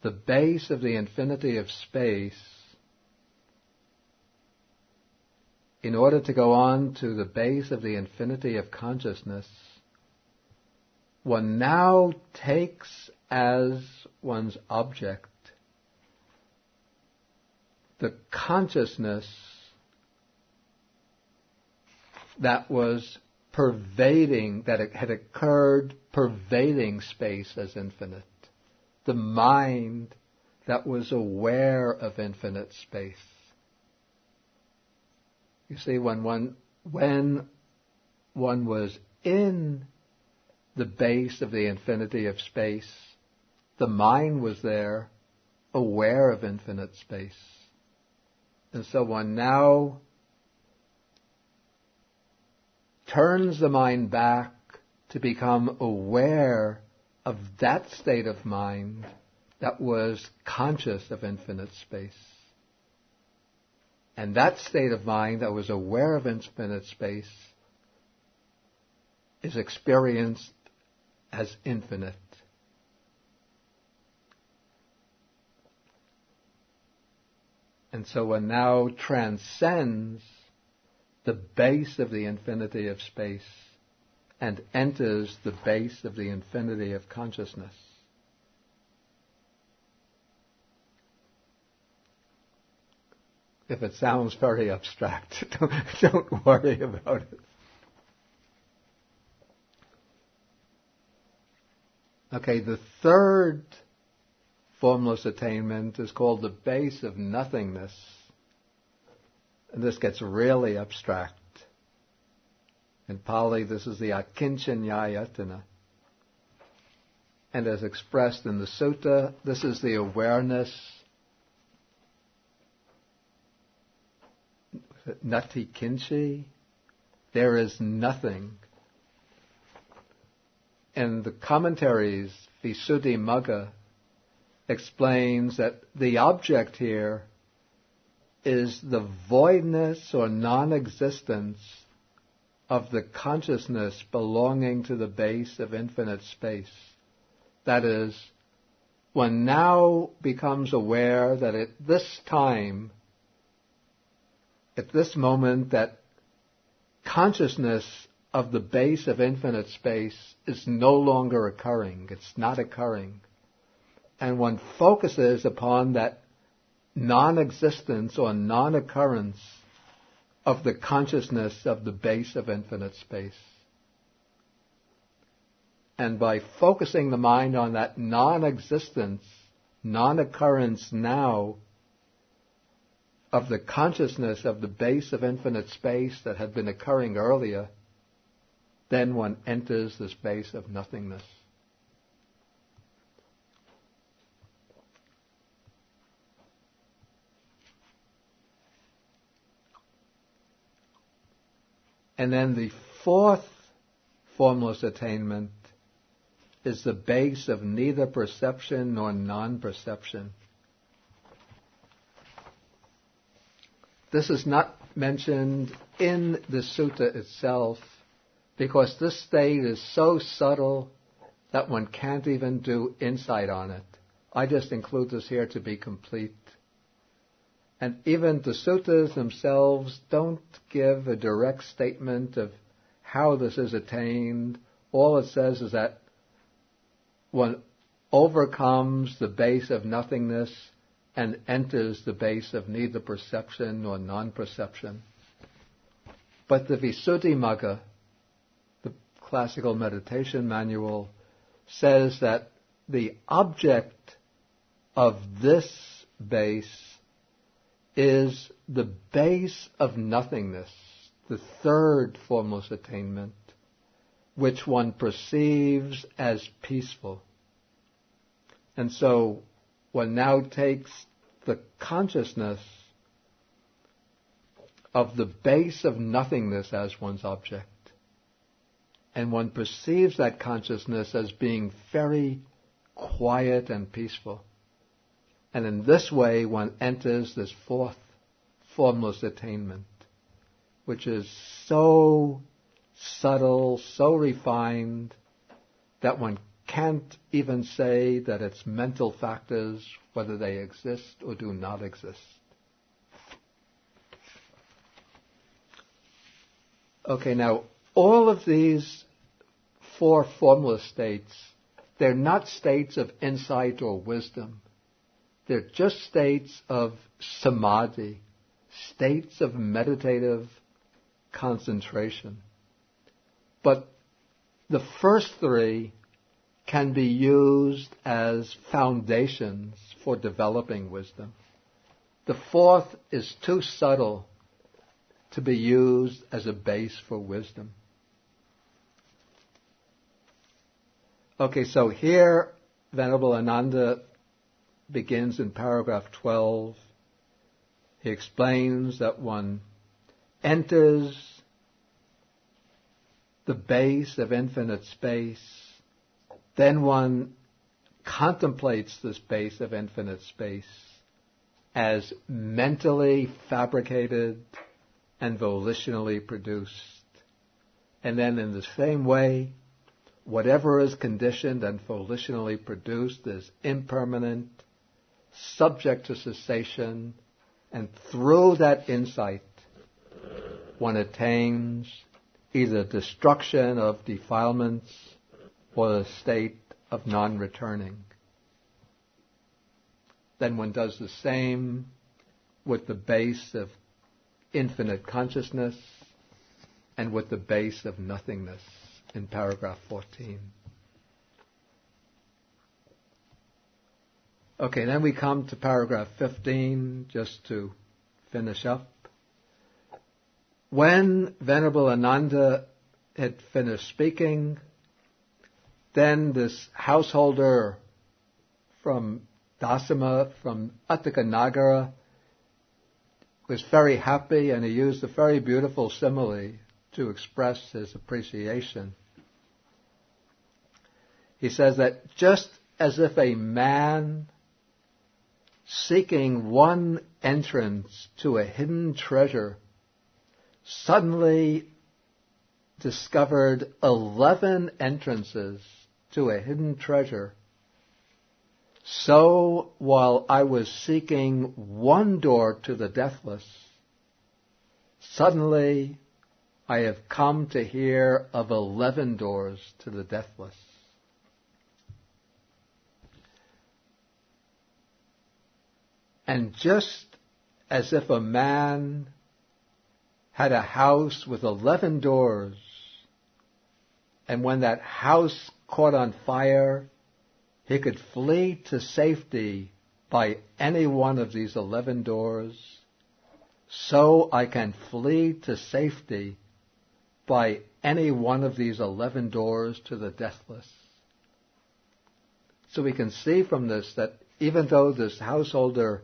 the base of the infinity of space, in order to go on to the base of the infinity of consciousness, one now takes as one's object the consciousness that was pervading, that it had occurred pervading space as infinite. The mind that was aware of infinite space. You see, when one was in the base of the infinity of space. The mind was there, aware of infinite space. And so one now turns the mind back to become aware of that state of mind that was conscious of infinite space. And that state of mind that was aware of infinite space is experienced as infinite. And so one now transcends the base of the infinity of space and enters the base of the infinity of consciousness. If it sounds very abstract, don't worry about it. Okay, the third formless attainment is called the base of nothingness. And this gets really abstract. In Pali, this is the Akincanyayatana. And as expressed in the sutta, this is the awareness, Nati Kinchi, there is nothing. In the commentaries, Visuddhimagga explains that the object here is the voidness or non-existence of the consciousness belonging to the base of infinite space. That is, one now becomes aware that at this time, at this moment, that consciousness of the base of infinite space is no longer occurring. It's not occurring. And one focuses upon that non-existence or non-occurrence of the consciousness of the base of infinite space. And by focusing the mind on that non-existence, non-occurrence now of the consciousness of the base of infinite space that had been occurring earlier, then one enters this base of nothingness. And then the fourth formless attainment is the base of neither perception nor non-perception. This is not mentioned in the sutta itself because this state is so subtle that one can't even do insight on it. I just include this here to be complete. And even the suttas themselves don't give a direct statement of how this is attained. All it says is that one overcomes the base of nothingness and enters the base of neither perception nor non-perception. But the Visuddhimagga, the classical meditation manual, says that the object of this base is the base of nothingness, the third formless attainment, which one perceives as peaceful. And so one now takes the consciousness of the base of nothingness as one's object, and one perceives that consciousness as being very quiet and peaceful. And in this way, one enters this fourth formless attainment, which is so subtle, so refined, that one can't even say that it's mental factors, whether they exist or do not exist. Okay, now, all of these four formless states, they're not states of insight or wisdom. They're just states of samadhi, states of meditative concentration. But the first three can be used as foundations for developing wisdom. The fourth is too subtle to be used as a base for wisdom. Okay, so here Venerable Ānanda begins in paragraph 12. He explains that one enters the base of infinite space, then one contemplates this base of infinite space as mentally fabricated and volitionally produced. And then in the same way, whatever is conditioned and volitionally produced is impermanent, subject to cessation, and through that insight, one attains either destruction of defilements or the state of non-returning. Then one does the same with the base of infinite consciousness and with the base of nothingness in paragraph 14. Okay, then we come to paragraph 15, just to finish up. When Venerable Ānanda had finished speaking, then this householder from Dasama, from Aṭṭhakanāgara, was very happy, and he used a very beautiful simile to express his appreciation. He says that just as if a man seeking one entrance to a hidden treasure suddenly discovered 11 entrances to a hidden treasure, so while I was seeking one door to the deathless, suddenly I have come to hear of 11 doors to the deathless. And just as if a man had a house with 11 doors, and when that house caught on fire, he could flee to safety by any one of these 11 doors, so I can flee to safety by any one of these 11 doors to the deathless. So we can see from this that even though this householder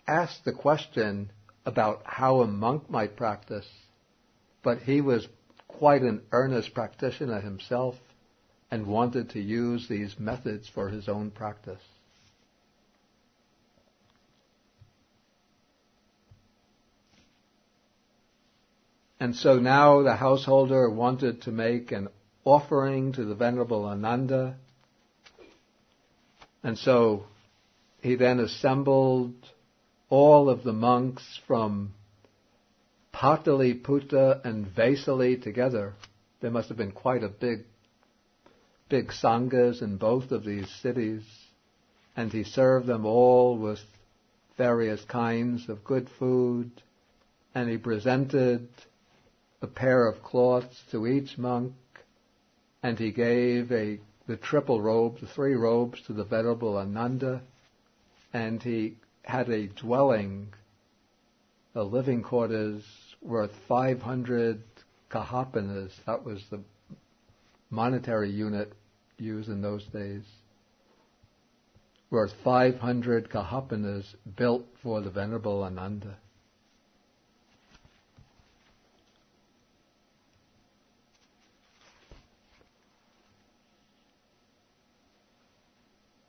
asked the question about how a monk might practice, but he was quite an earnest practitioner himself and wanted to use these methods for his own practice. And so now the householder wanted to make an offering to the Venerable Ānanda, and so he then assembled all of the monks from Pataliputta and Vesali together. There must have been quite a big sanghas in both of these cities, and he served them all with various kinds of good food, and he presented a pair of cloths to each monk, and he gave the triple robe, the 3 robes, to the Venerable Ānanda, and he had a dwelling, a living quarters worth 500 kahapanas. That was the monetary unit used in those days. Worth 500 kahapanas built for the Venerable Ānanda.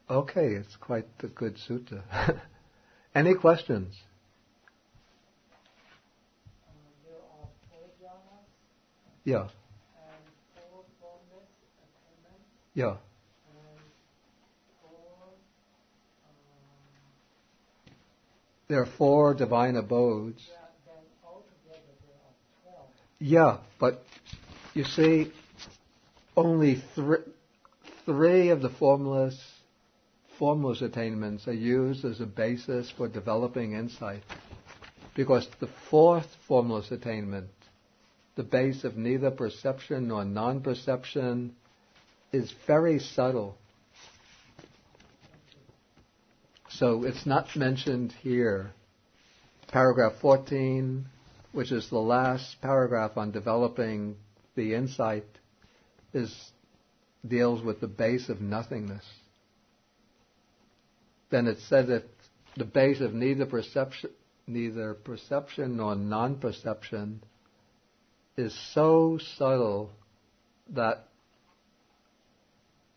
Okay, it's quite a good sutta. Any questions? There are 4 jhanas Yeah, and 4 formless attainments yeah. and 4 There are 4 divine abodes. then altogether there are 12. Yeah, but you see, only 3 of the formless attainments are used as a basis for developing insight. Because the 4th formless attainment, the base of neither perception nor non-perception, is very subtle. So it's not mentioned here. Paragraph 14, which is the last paragraph on developing the insight, is deals with the base of nothingness, then it's said that the base of neither perception nor non-perception is so subtle that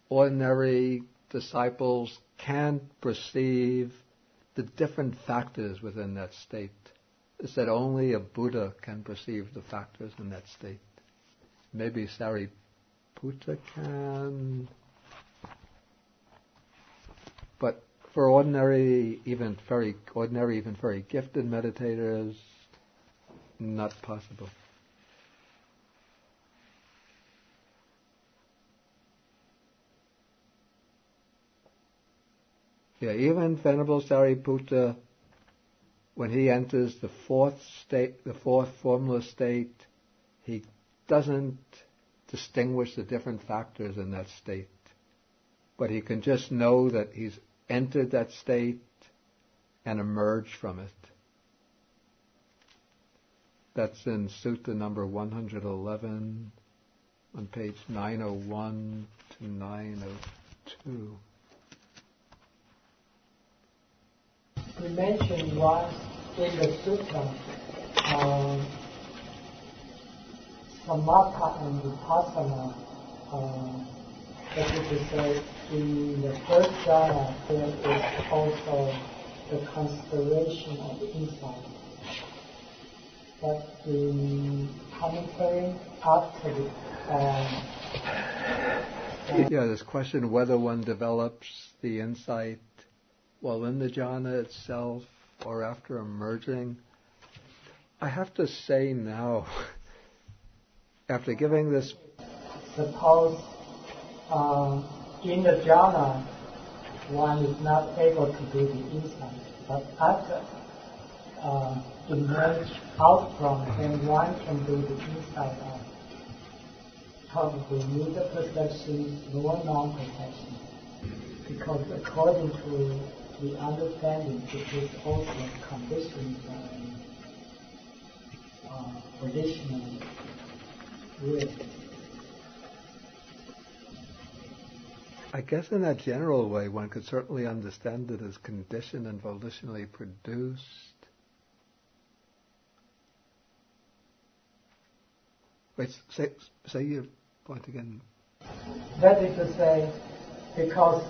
ordinary disciples can't perceive the different factors within that state. It's that only a Buddha can perceive the factors in that state. Maybe Sariputta can, but for ordinary, even very gifted meditators, not possible. Yeah, even Venerable Sariputta, when he enters the fourth formless state, he doesn't distinguish the different factors in that state. But he can just know that he's entered that state and emerged from it. That's in Sutta number 111 on page 901 to 902. You mentioned once in the sutta, samatha and vipassana, that is to say, in the first jhana there is also the consideration of the insight. But in commentary after the this question whether one develops the insight while in the jhana itself or after emerging, I have to say now, after giving this... Suppose in the jhana one is not able to do the insight, but after emerge out from it, then one can do the insight out. Probably neither perception nor non-perception, because according to the understanding, it is also conditioned by volitional will. I guess in that general way, one could certainly understand it as conditioned and volitionally produced. Wait, say your point again. That is to say, because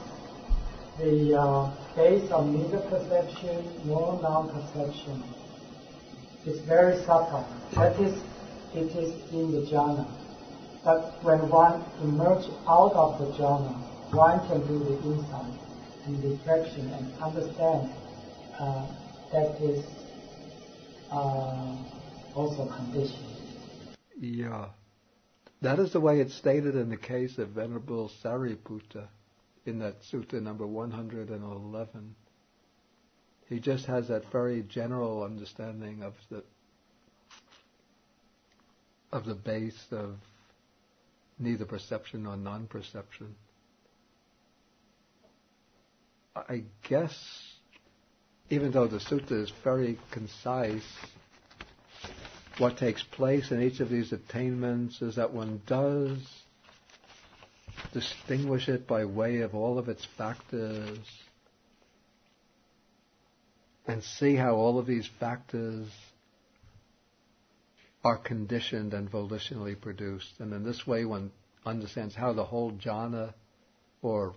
the base of neither perception nor non-perception is very subtle. That is, it is in the jhana. But when one emerges out of the jhana, one can do the insight and reflection and understand that is also conditioned. Yeah. That is the way it's stated in the case of Venerable Sariputta in that sutta number 111. He just has that very general understanding of the base of neither perception nor non-perception. I guess, even though the sutta is very concise, what takes place in each of these attainments is that one does distinguish it by way of all of its factors and see how all of these factors are conditioned and volitionally produced. And in this way one understands how the whole jhana or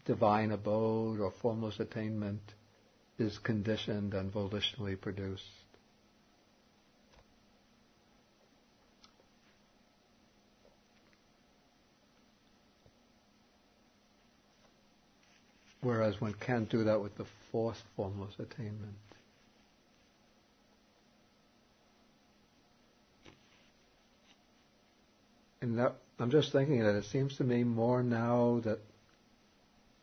divine abode or formless attainment is conditioned and volitionally produced. Whereas one can't do that with the fourth formless attainment. And that, I'm just thinking that it seems to me more now that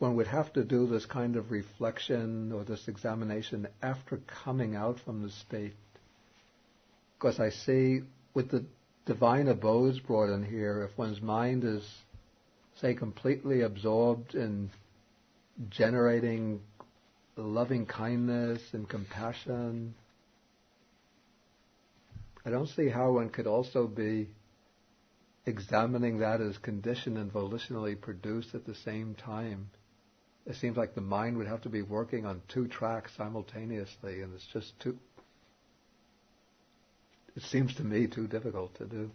one would have to do this kind of reflection or this examination after coming out from the state. Because I see with the divine abodes brought in here, if one's mind is, say, completely absorbed in generating loving kindness and compassion, I don't see how one could also be examining that as conditioned and volitionally produced at the same time. It seems like the mind would have to be working on two tracks simultaneously, and it's just too, it seems to me, too difficult to do.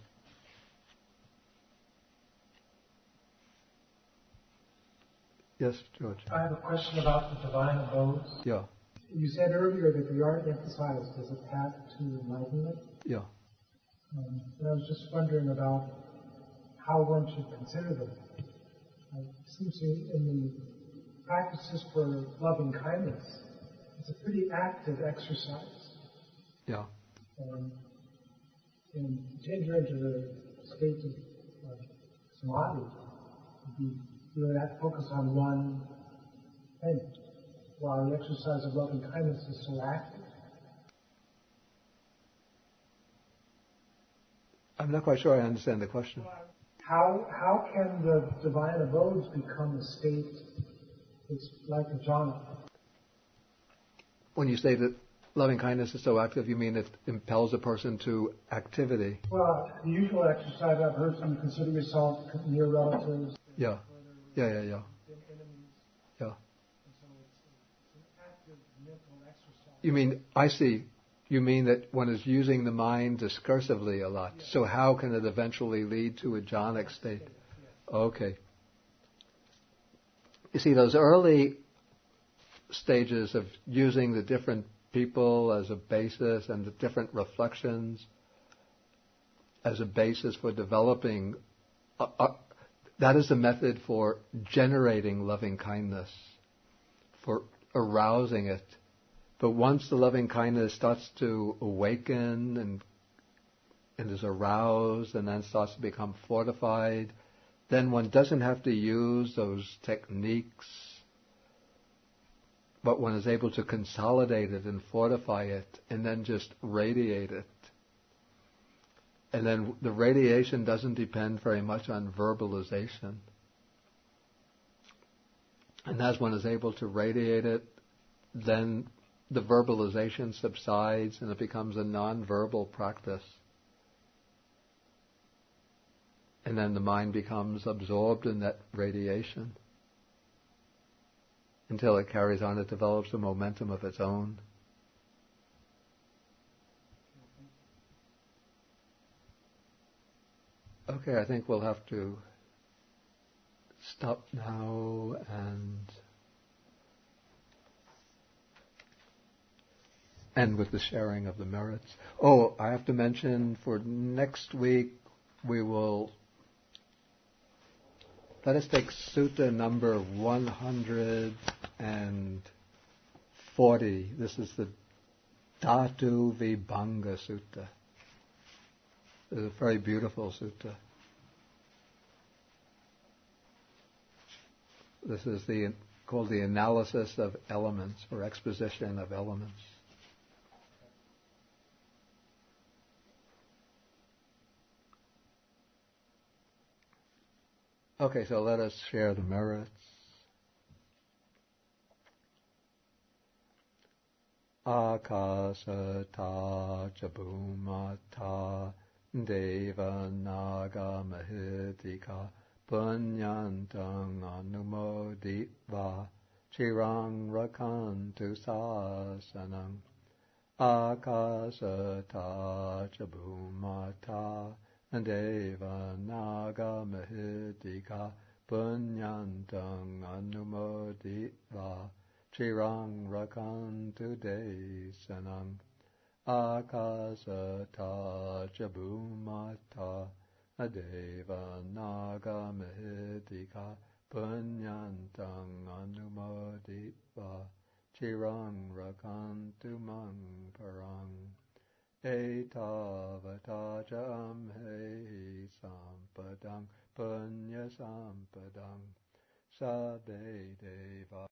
Yes, George? I have a question about the divine abodes. Yeah. You said earlier that the art emphasized as a path to enlightenment. Yeah. And I was just wondering about how one should consider them. It seems to me in the practices for loving kindness, it's a pretty active exercise. Yeah. And to enter into the state of samadhi, you would have to focus on one thing, while the exercise of loving kindness is so active. I'm not quite sure I understand the question. How can the divine abodes become a state that's like a jhana? When you say that loving kindness is so active, you mean it impels a person to activity? Well, the usual exercise I've heard, you consider yourself near relatives. Yeah. Yeah. Enemies. Yeah. And so it's an active mental exercise. You mean, I see. You mean that one is using the mind discursively a lot. Yes. So how can it eventually lead to a jhanic state? Yes. Okay. You see, those early stages of using the different people as a basis and the different reflections as a basis for developing, that is the method for generating loving kindness, for arousing it. But once the loving kindness starts to awaken and is aroused and then starts to become fortified, then one doesn't have to use those techniques, but one is able to consolidate it and fortify it and then just radiate it. And then the radiation doesn't depend very much on verbalization. And as one is able to radiate it, then the verbalization subsides and it becomes a non-verbal practice. And then the mind becomes absorbed in that radiation until it carries on, it develops a momentum of its own. Okay, I think we'll have to stop now and end with the sharing of the merits. Oh, I have to mention for next week let us take Sutta number 140. This is the Dhatu Vibhanga Sutta. It's a very beautiful sutta. This is called the analysis of elements, or exposition of elements. Okay, so let us share the merits. Akasata Chabhumata Devanaga Mahitika Punyantang Anumoditva Chirang Rakantu Sasanang Akasata Chabhumata Devanaga Mahitika Punyantang Anumoditva Chirang Rakantu Desanang Akasata Chabhumata Devanaga Mahitika Punyantang Anumoditva Chirang Rakantu Mang Parang Etavata Jamhe Sampadang Punya Sampadang Sabbe Deva